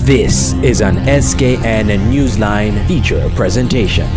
This is an SKN Newsline feature presentation.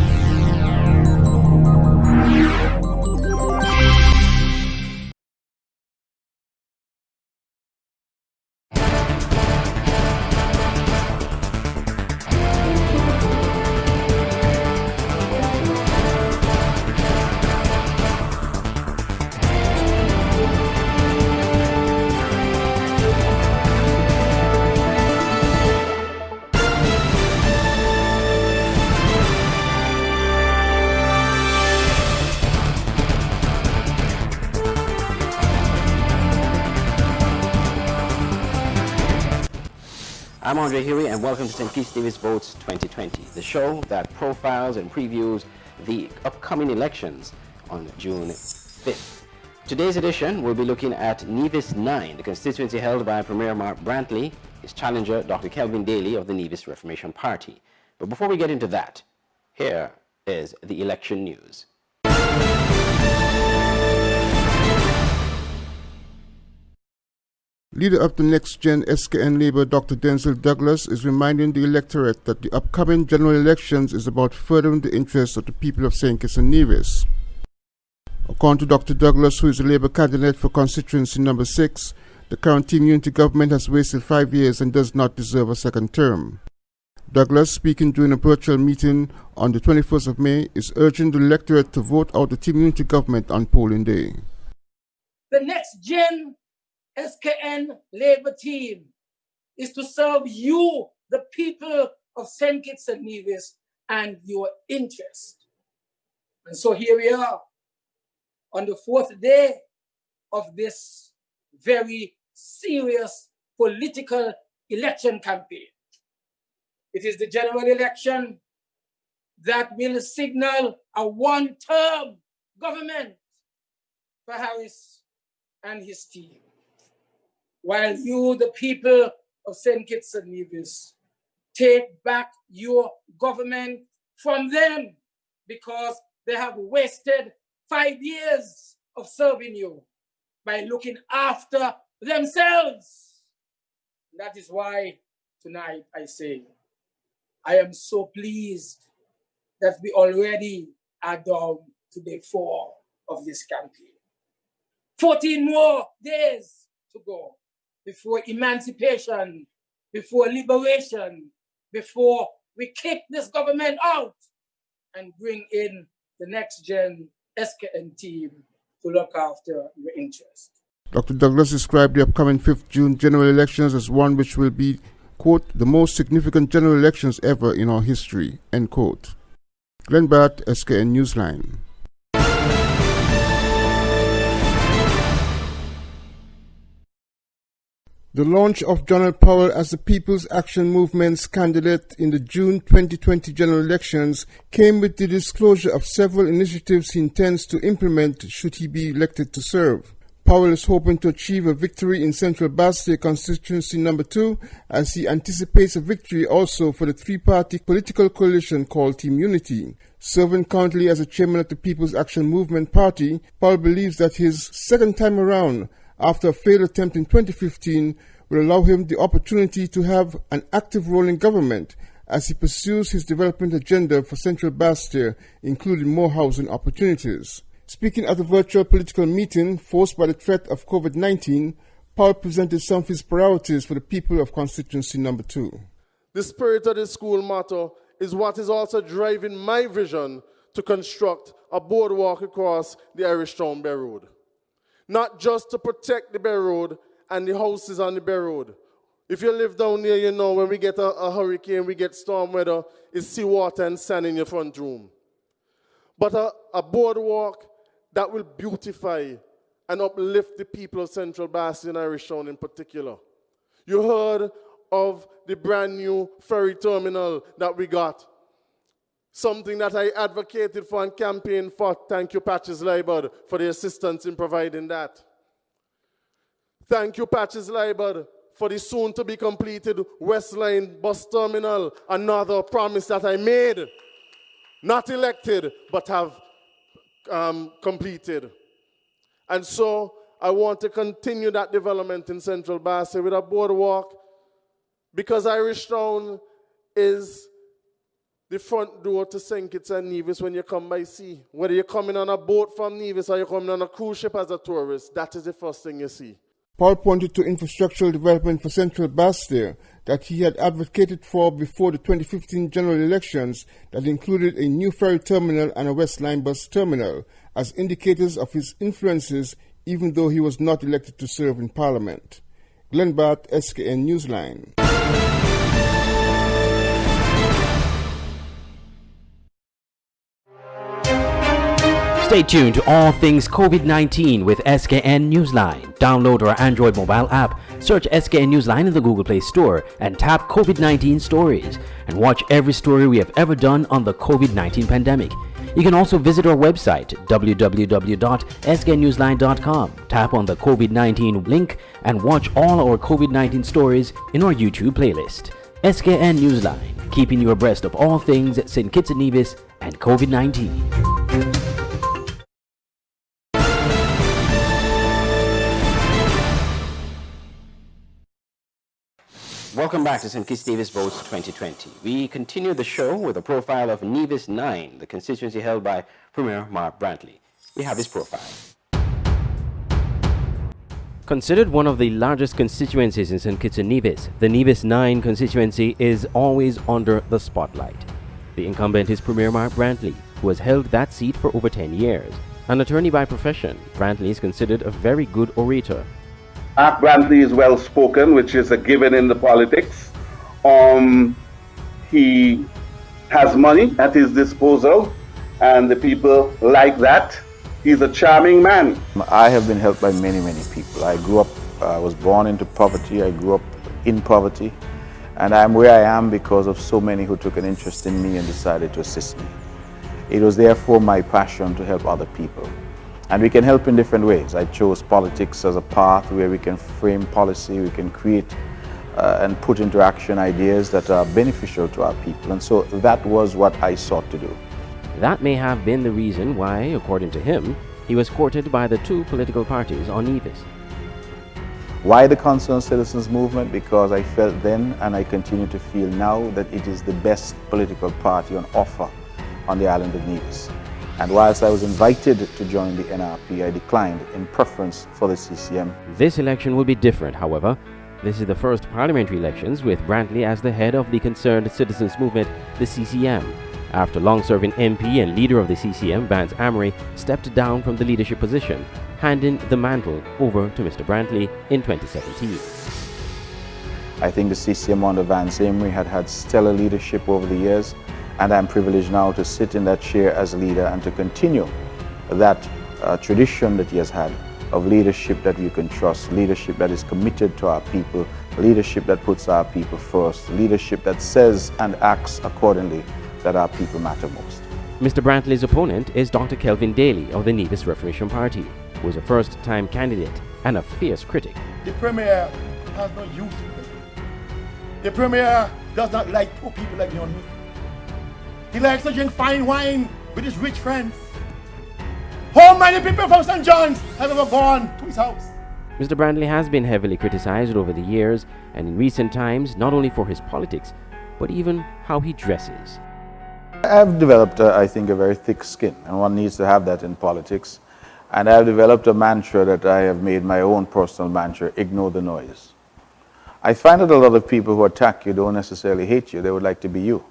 I'm Andre Huey, and welcome to St. Kitts Nevis Votes 2020, the show that profiles and previews the upcoming elections on June 5th. Today's edition will be looking at Nevis 9, the constituency held by Premier Mark Brantley, his challenger Dr. Kelvin Daly of the Nevis Reformation Party. But before we get into that, here is the election news. Leader of the Next Gen SKN Labour, Dr. Denzel Douglas, is reminding the electorate that the upcoming general elections is about furthering the interests of the people of St. Kitts and Nevis. According to Dr. Douglas, who is a Labour candidate for constituency number 6, the current Team Unity government has wasted 5 years and does not deserve a second term. Douglas, speaking during a virtual meeting on the 21st of May, is urging the electorate to vote out the Team Unity government on polling day. The Next Gen SKN Labour team is to serve you, the people of St. Kitts and Nevis, and your interest. And so here we are on the 4th day of this very serious political election campaign. It is the general election that will signal a one-term government for Harris and his team. While you, the people of St. Kitts and Nevis, take back your government from them because they have wasted 5 years of serving you by looking after themselves. That is why tonight I say, I am so pleased that we already are down to day 4 of this campaign. 14 more days to go before emancipation, before liberation, before we kick this government out and bring in the Next Gen SKN team to look after your interests. Dr. Douglas described the upcoming 5th June general elections as one which will be, quote, the most significant general elections ever in our history, end quote. Glenn Barrett, SKN Newsline. The launch of Donald Powell as the People's Action Movement's candidate in the June 2020 general elections came with the disclosure of several initiatives he intends to implement should he be elected to serve. Powell is hoping to achieve a victory in Central Bastille constituency number 2 as he anticipates a victory also for the three-party political coalition called Team Unity. Serving currently as the chairman of the People's Action Movement Party, Powell believes that his second time around, after a failed attempt in 2015, will allow him the opportunity to have an active role in government as he pursues his development agenda for Central Bastille, including more housing opportunities. Speaking at a virtual political meeting forced by the threat of COVID-19, Powell presented some of his priorities for the people of constituency number 2. The spirit of the school motto is what is also driving my vision to construct a boardwalk across the Irish Town Bay Road. Not just to protect the Bay Road and the houses on the Bay Road. If you live down there, you know when we get a hurricane, we get storm weather, it's seawater and sand in your front room. But a boardwalk that will beautify and uplift the people of Central Bastille and Irish Town in particular. You heard of the brand new ferry terminal that we got. Something that I advocated for and campaigned for. Thank you, Patches Liebert, for the assistance in providing that. Thank you, Patches Liebert, for the soon-to-be completed West Line bus terminal. Another promise that I made. Not elected, but have completed. And so I want to continue that development in Central Bastille with a boardwalk Because Irish Town is the front door to St. Kitts and Nevis when you come by sea. Whether you're coming on a boat from Nevis or you're coming on a cruise ship as a tourist, that is the first thing you see. Paul pointed to infrastructural development for Central Bastille that he had advocated for before the 2015 general elections that included a new ferry terminal and a West Line bus terminal as indicators of his influences even though he was not elected to serve in Parliament. Glenn Barth, SKN Newsline. Stay tuned to all things COVID-19 with SKN Newsline. Download our Android mobile app, search SKN Newsline in the Google Play Store, and tap COVID-19 Stories, and watch every story we have ever done on the COVID-19 pandemic. You can also visit our website, www.sknewsline.com. Tap on the COVID-19 link and watch all our COVID-19 stories in our YouTube playlist. SKN Newsline, keeping you abreast of all things St. Kitts and Nevis and COVID-19. Welcome back to St. Kitts Nevis Votes 2020. We continue the show with a profile of Nevis 9, the constituency held by Premier Mark Brantley. We have his profile. Considered one of the largest constituencies in St. Kitts and Nevis, the Nevis 9 constituency is always under the spotlight. The incumbent is Premier Mark Brantley, who has held that seat for over 10 years. An attorney by profession, Brantley is considered a very good orator. Mark Brantley is well spoken, which is a given in the politics. He has money at his disposal, and the people like that. He's a charming man. I have been helped by many people. I was born into poverty, I grew up in poverty, and I'm where I am because of so many who took an interest in me and decided to assist me. It was therefore my passion to help other people. And we can help in different ways. I chose politics as a path where we can frame policy, we can create and put into action ideas that are beneficial to our people. And so that was what I sought to do. That may have been the reason why, according to him, he was courted by the two political parties on Nevis. Why the Concerned Citizens Movement? Because I felt then, and I continue to feel now, that it is the best political party on offer on the island of Nevis. And whilst I was invited to join the NRP, I declined in preference for the CCM. This election will be different, however. This is the first parliamentary elections with Brantley as the head of the Concerned Citizens Movement, the CCM, after long-serving MP and leader of the CCM, Vance Amory, stepped down from the leadership position, handing the mantle over to Mr. Brantley in 2017. I think the CCM under Vance Amory had stellar leadership over the years, and I'm privileged now to sit in that chair as leader and to continue that tradition that he has had of leadership that you can trust, leadership that is committed to our people, leadership that puts our people first, leadership that says and acts accordingly that our people matter most. Mr. Brantley's opponent is Dr. Kelvin Daly of the Nevis Reformation Party, who is a first-time candidate and a fierce critic. The Premier has no use for them. The Premier does not like poor people like you and me. He likes to drink fine wine with his rich friends. How many people from St. John's have ever gone to his house? Mr. Brantley has been heavily criticized over the years and in recent times, not only for his politics, but even how he dresses. I've developed, I think, a very thick skin, and one needs to have that in politics. And I've developed a mantra that I have made my own personal mantra: ignore the noise. I find that a lot of people who attack you don't necessarily hate you, they would like to be you.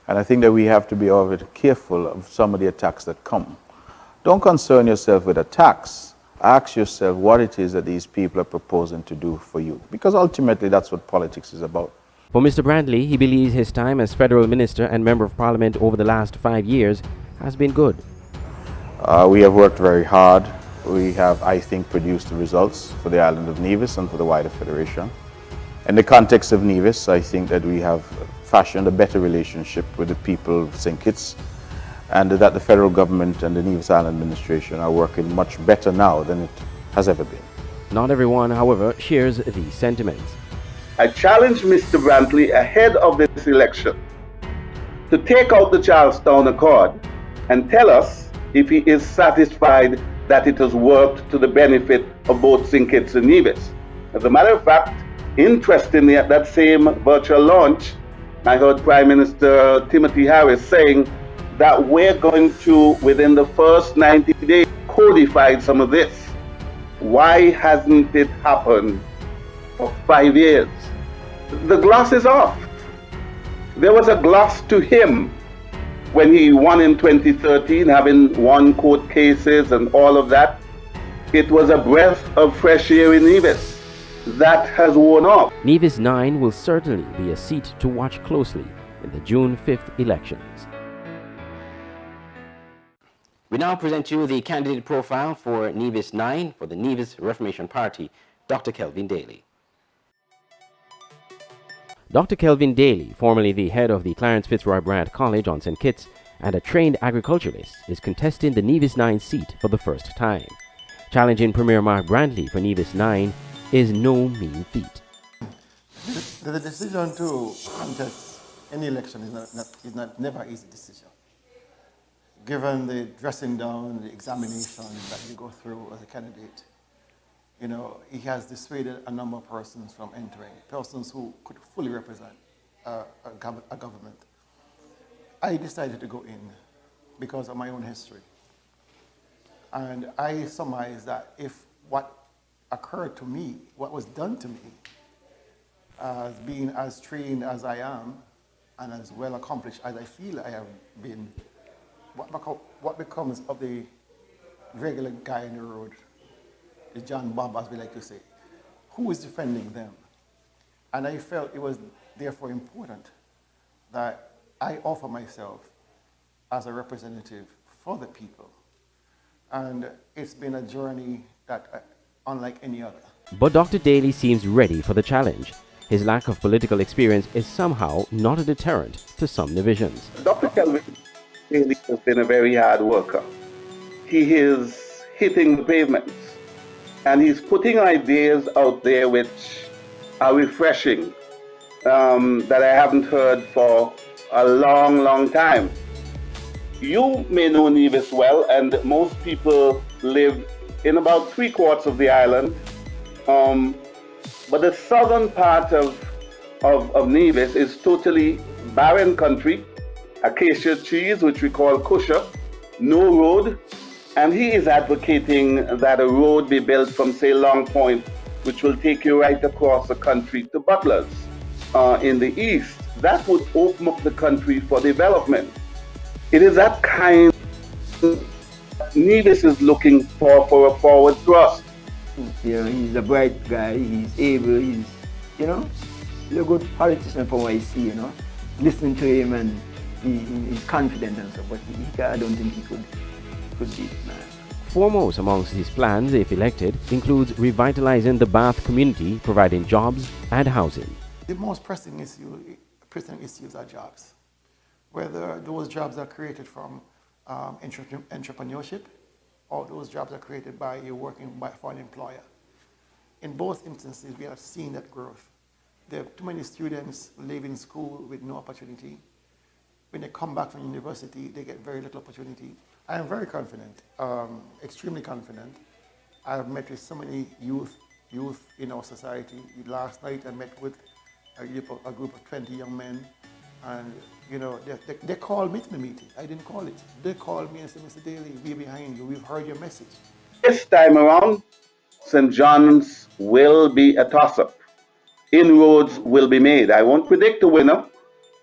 And I think that we have to be a bit careful of some of the attacks that come. Don't concern yourself with attacks. Ask yourself what it is that these people are proposing to do for you, because ultimately that's what politics is about. For Mr. Brantley, he believes his time as federal minister and member of parliament over the last 5 years has been good. We have worked very hard. We have, I think, produced the results for the island of Nevis and for the wider federation. In the context of Nevis, I think that we have fashioned a better relationship with the people of St. Kitts, and that the federal government and the Nevis Island administration are working much better now than it has ever been. Not everyone, however, shares these sentiments. I challenge Mr. Brantley ahead of this election to take out the Charlestown Accord and tell us if he is satisfied that it has worked to the benefit of both St. Kitts and Nevis. As a matter of fact, Interestingly, at that same virtual launch, I heard Prime Minister Timothy Harris saying that we're going to, within the first 90 days, codify some of this. Why hasn't it happened for 5 years? The gloss is off. There was a gloss to him when he won in 2013, having won court cases and all of that. It was a breath of fresh air in Nevis. That has worn off. Nevis 9 will certainly be a seat to watch closely in the June 5th elections. We now present to you the candidate profile for Nevis 9 for the Nevis Reformation Party, Dr. Kelvin Daly. Dr. Kelvin Daly, formerly the head of the Clarence Fitzroy Bryant College on St. Kitts and a trained agriculturalist, is contesting the Nevis 9 seat for the first time. Challenging Premier Mark Brantley for Nevis 9 is no mean feat. The decision to contest any election is never an easy decision. Given the dressing down, the examination that you go through as a candidate, you know, he has dissuaded a number of persons from entering, persons who could fully represent a government. I decided to go in because of my own history. And I surmise that if what occurred to me, what was done to me, as being as trained as I am and as well accomplished as I feel I have been, what becomes of the regular guy in the road, the John Bob, as we like to say? Who is defending them? And I felt it was therefore important that I offer myself as a representative for the people. And it's been a journey that unlike any other. But Dr. Daly seems ready for the challenge. His lack of political experience is somehow not a deterrent to some divisions. Dr. Kelvin Daly has been a very hard worker. He is hitting the pavements and he's putting ideas out there which are refreshing, that I haven't heard for a long, long time. You may know Nevis well, and most people live in about 3/4 of the island. But the southern part of Nevis is totally barren country, acacia trees, which we call kusha, no road, and he is advocating that a road be built from, say, Long Point, which will take you right across the country to Butlers in the east. That would open up the country for development. It is that kind Nevis is looking for a forward thrust. You know, he's a bright guy, he's able, he's a good politician from what I see, you know. Listening to him and he's confident and stuff, but I don't think he could beat, man. Foremost amongst his plans, if elected, includes revitalizing the Bath community, providing jobs and housing. The most pressing issues are jobs. Whether those jobs are created from entrepreneurship or those jobs are created by you working for an employer. In both instances, we have seen that growth. There are too many students leaving school with no opportunity. When they come back from university, they get very little opportunity. I am very confident, extremely confident. I have met with so many youth in our society. Last night I met with a group of 20 young men, and they called me to the meeting. I didn't call it. They called me and said, Mr. Daly, we're behind you. We've heard your message. This time around, St. John's will be a toss-up. Inroads will be made. I won't predict a winner,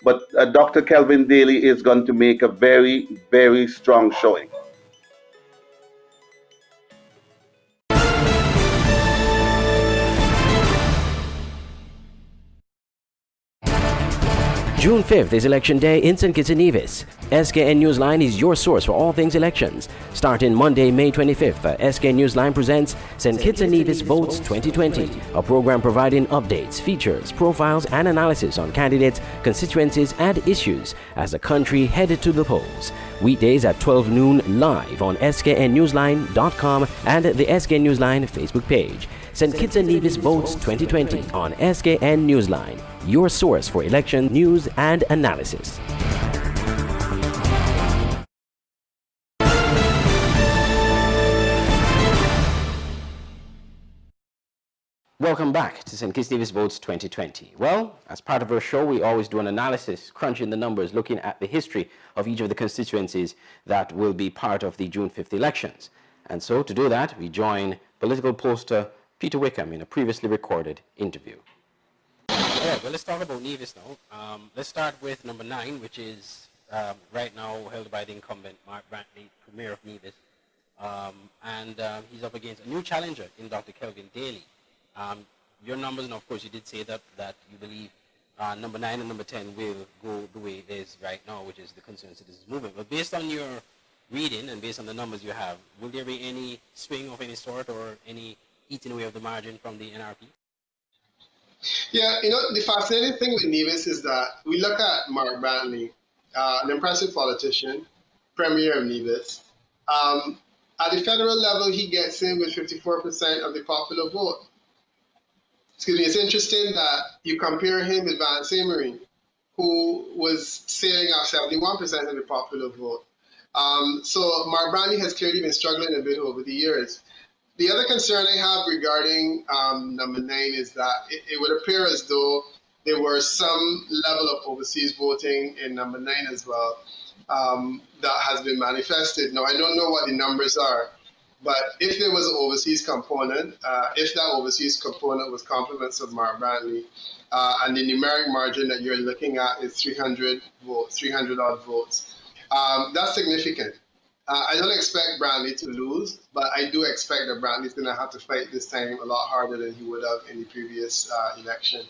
but Dr. Kelvin Daly is going to make a very, very strong showing. June 5th is Election Day in St. Kitts and Nevis. SKN Newsline is your source for all things elections. Starting Monday, May 25th, SKN Newsline presents St. Kitts and Nevis Votes 2020, a program providing updates, features, profiles, and analysis on candidates, constituencies, and issues as the country headed to the polls. Weekdays at 12 noon live on sknnewsline.com and the SKN Newsline Facebook page. St. Kitts and Nevis Votes 2020 on SKN Newsline, your source for election news and analysis. Welcome back to St. Kitts Nevis Votes 2020. Well, as part of our show, we always do an analysis, crunching the numbers, looking at the history of each of the constituencies that will be part of the June 5th elections. And so to do that, we join political pollster Peter Wickham in a previously recorded interview. All right, well, let's talk about Nevis now. Let's start with number 9, which is right now held by the incumbent Mark Brantley, Premier of Nevis. And he's up against a new challenger in Dr. Kelvin Daly. Your numbers, and of course you did say that you believe number 9 and number 10 will go the way it is right now, which is the Concerned Citizens Movement. But based on your reading and based on the numbers you have, will there be any swing of any sort or any eating away of the margin from the NRP? Yeah, the fascinating thing with Nevis is that we look at Mark Brantley, an impressive politician, Premier of Nevis. At the federal level, he gets in with 54% of the popular vote. Excuse me, it's interesting that you compare him with Vance Amory, who was sailing off 71% of the popular vote. So Mark Brantley has clearly been struggling a bit over the years. The other concern I have regarding number 9 is that it would appear as though there were some level of overseas voting in number 9 as well that has been manifested. Now, I don't know what the numbers are, but if there was an overseas component, if that overseas component was compliments of Mark Brantley, and the numeric margin that you're looking at is 300 votes, 300 odd votes, that's significant. I don't expect Brantley to lose, but I do expect that Brantley's going to have to fight this time a lot harder than he would have in the previous election.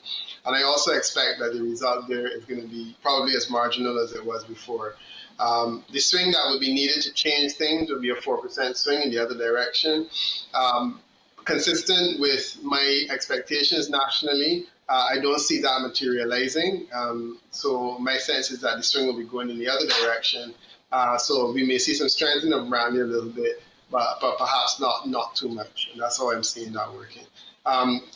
And I also expect that the result there is going to be probably as marginal as it was before. The swing that would be needed to change things would be a 4% swing in the other direction. Consistent with my expectations nationally, I don't see that materializing. So my sense is that the swing will be going in the other direction. So we may see some strengthening of Brantley a little bit, but perhaps not too much. And that's how I'm seeing that working.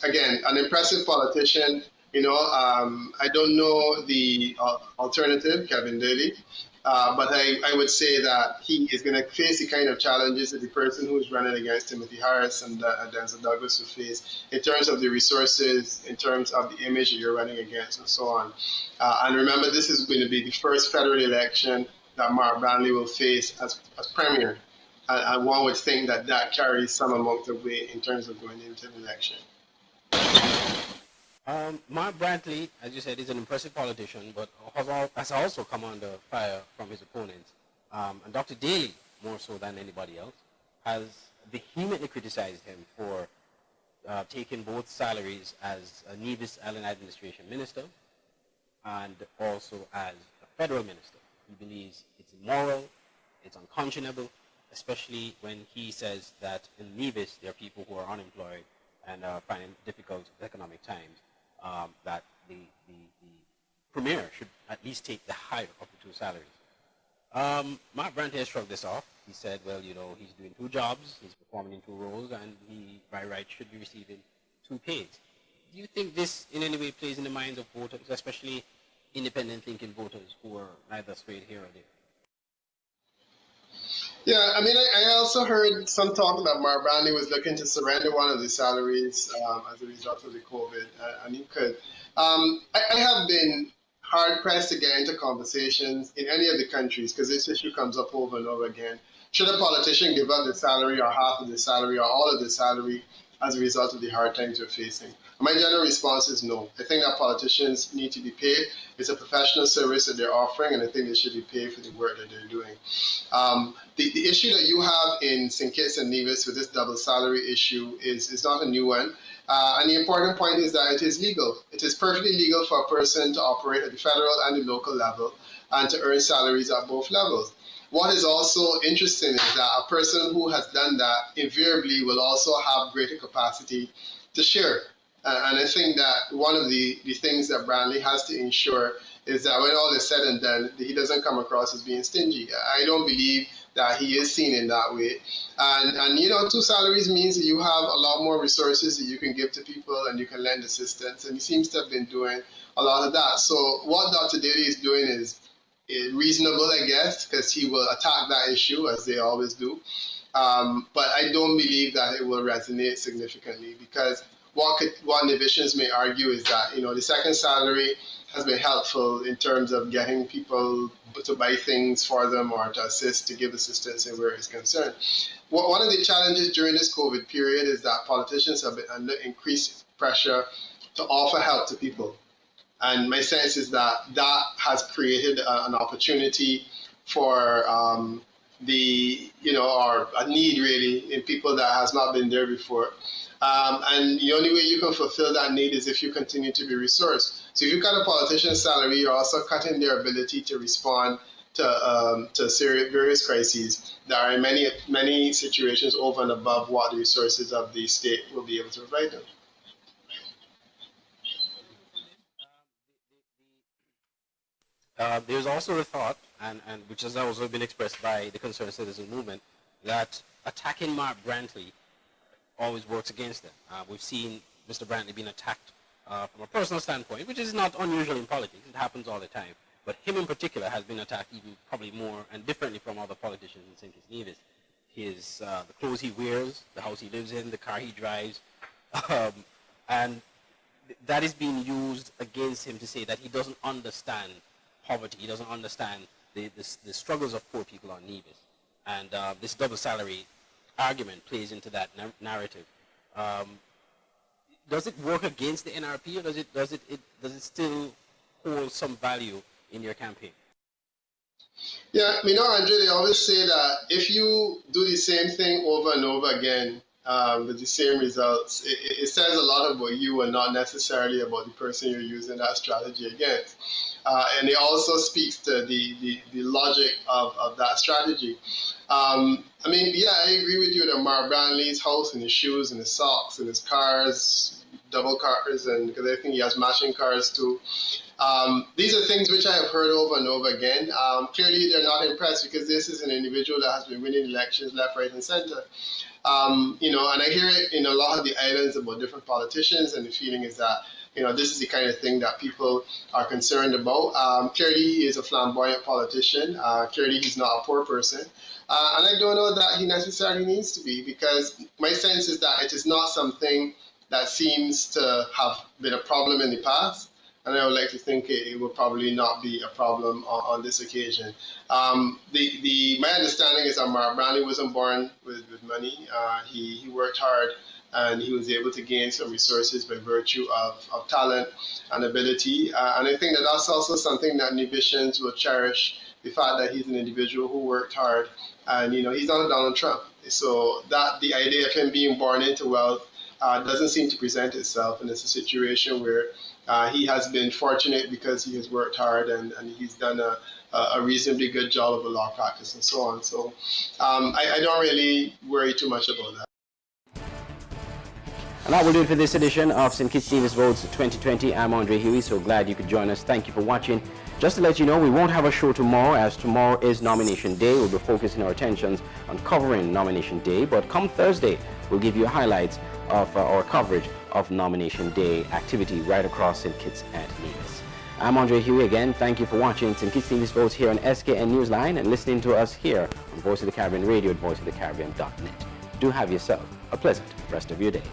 Again, an impressive politician. I don't know the alternative, Kevin Daly, but I would say that he is going to face the kind of challenges that the person who's running against Timothy Harris and Denzel Douglas will face in terms of the resources, in terms of the image that you're running against, and so on. And remember, this is going to be the first federal election that Mark Brantley will face as Premier. And one would think that that carries some amount of weight in terms of going into the election. Mark Brantley, as you said, is an impressive politician, but has also come under fire from his opponents. And Dr. Daly, more so than anybody else, has vehemently criticized him for taking both salaries as a Nevis Island Administration Minister and also as a federal minister. He believes it's immoral, it's unconscionable, especially when he says that in Nevis there are people who are unemployed and are finding difficult economic times, that the Premier should at least take the higher of the two salaries. Mark Brantley has shrugged this off. He said, well, he's doing 2 jobs, he's performing in 2 roles, and he, by right, should be receiving 2 pays. Do you think this in any way plays in the minds of voters, especially independent thinking voters who are neither swayed here or there? Yeah, I mean, I also heard some talk that Mark Brantley was looking to surrender one of the salaries as a result of the COVID, and he could. I have been hard-pressed to get into conversations in any of the countries because this issue comes up over and over again. Should a politician give up the salary or half of the salary or all of the salary as a result of the hard times we're facing? My general response is no. I think that politicians need to be paid. It's a professional service that they're offering, and I think they should be paid for the work that they're doing. The issue that you have in St. Kitts and Nevis with this double salary issue is not a new one. And the important point is that it is legal. It is perfectly legal for a person to operate at the federal and the local level and to earn salaries at both levels. What is also interesting is that a person who has done that invariably will also have greater capacity to share. And I think that one of the things that Brantley has to ensure is that when all is said and done, he doesn't come across as being stingy. I don't believe that he is seen in that way. And 2 salaries means that you have a lot more resources that you can give to people and you can lend assistance. And he seems to have been doing a lot of that. So what Dr. Daly is doing is reasonable, I guess, because he will attack that issue as they always do. But I don't believe that it will resonate significantly because what Nevisians may argue is that, the second salary has been helpful in terms of getting people to buy things for them or to assist, to give assistance in where it's concerned. One of the challenges during this COVID period is that politicians have been under increased pressure to offer help to people. And my sense is that has created an opportunity for or a need really in people that has not been there before. And the only way you can fulfill that need is if you continue to be resourced. So if you cut a politician's salary, you're also cutting their ability to respond to various crises that are in many situations over and above what the resources of the state will be able to provide them. There's also a thought, and which has also been expressed by the concerned citizen movement, that attacking Mark Brantley always works against them. We've seen Mr. Brantley being attacked from a personal standpoint, which is not unusual in politics. It happens all the time. But him in particular has been attacked even probably more and differently from other politicians in St. Kitts Nevis. The clothes he wears, the house he lives in, the car he drives, and that is being used against him to say that he doesn't understand poverty. He doesn't understand the struggles of poor people on Nevis. And this double salary argument plays into that narrative. Does it work against the NRP, or does it still hold some value in your campaign? Yeah, Andre, they always say that if you do the same thing over and over again with the same results, it says a lot about you and not necessarily about the person you're using that strategy against. And it also speaks to the logic of that strategy. I agree with you that Mark Brantley's house and his shoes and his socks and his cars, double cars, and because I think he has matching cars too. These are things which I have heard over and over again. Clearly, they're not impressed because this is an individual that has been winning elections left, right, and center. And I hear it in a lot of the islands about different politicians, and the feeling is that, this is the kind of thing that people are concerned about. Clearly, he is a flamboyant politician. Clearly, he's not a poor person. And I don't know that he necessarily needs to be, because my sense is that it is not something that seems to have been a problem in the past. And I would like to think it will probably not be a problem on this occasion. My understanding is that Mark Brantley wasn't born with money. He worked hard, and he was able to gain some resources by virtue of talent and ability. And I think that that's also something that Nevisians will cherish, the fact that he's an individual who worked hard. And, he's not Donald Trump. So that the idea of him being born into wealth doesn't seem to present itself. And it's a situation where he has been fortunate because he has worked hard and he's done a reasonably good job of a law practice and so on. So I don't really worry too much about that. And that will do it for this edition of St. Kitts Nevis Votes 2020. I'm Andre Huey, so glad you could join us. Thank you for watching. Just to let you know, we won't have a show tomorrow, as tomorrow is nomination day. We'll be focusing our attentions on covering nomination day, but come Thursday, we'll give you highlights of our coverage of nomination day activity right across St. Kitts and Nevis. I'm Andre Huey again. Thank you for watching St. Kitts Nevis Votes here on SKN Newsline and listening to us here on Voice of the Caribbean Radio at voiceofthecaribbean.net. Do have yourself a pleasant rest of your day.